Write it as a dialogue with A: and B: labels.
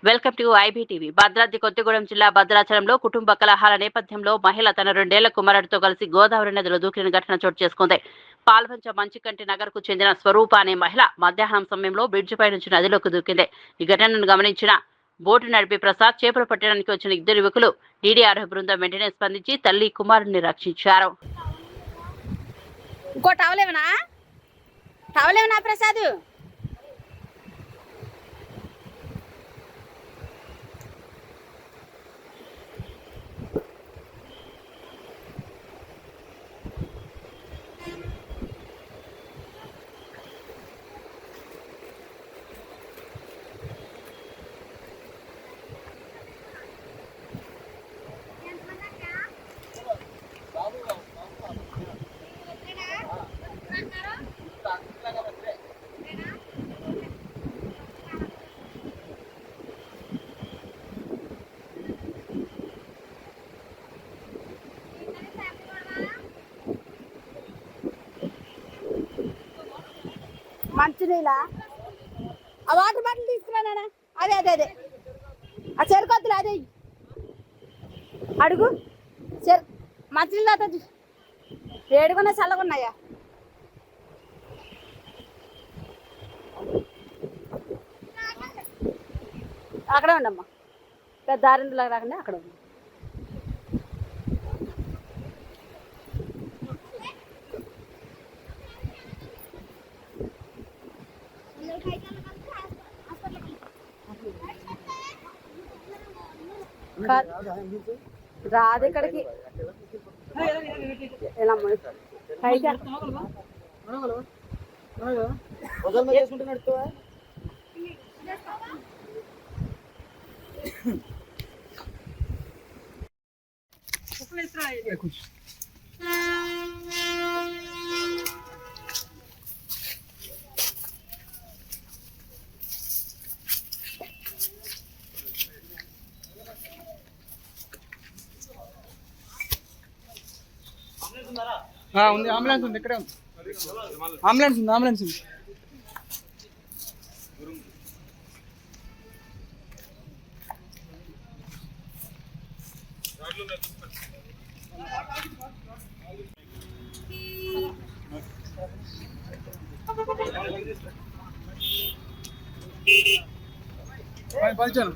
A: Welcome to IBTV. Bhadradri Kothagudem జిల్లా భద్రాచలంలో కుటుంబ కలహాల నేపథ్యంలో మహిళ తన 2 ఏళ్ల కుమారుడితో కలిసి గోదావరి నదిలో దూకిన ఘటన చోటు చేసుకుంది. పాల్వంచ మంచికంటి నగర్ కు చెందిన స్వరూప అనే మహిళ మధ్యాహ్నం సమయంలో బ్రిడ్జిపై నుంచి నదిలోకి దూకింది. ఈ ఘటనను గమనించిన బోటు నడిపి ప్రసాద్ చేపలు పట్టడానికి వచ్చిన 2 యువకులు డీడీఆర్ బృందం వెంటనే స్పందించి తల్లి కుమారుడిని రక్షించారు.
B: ప్రసాద్ మంచినీళ్ళ ఆ వాటర్ బాటిల్ తీసుకురానా? అదే అదే అదే ఆ చెరుకొద్దులు అదే అడుగు మంచినీళ్ళు అవుతుంది. వేడుకున్నా చల్లగున్నాయా? అక్కడే ఉండమ్మా, పెద్ద దారిందులాగా రాకుండా అక్కడ ఉంది. రాదు ఇక్కడికి
C: ఉంది. అంబులెన్స్ ఉంది, ఇక్కడే ఉంది. అంబులెన్స్ ఉంది, అంబులెన్స్ ఉంది. పంచాను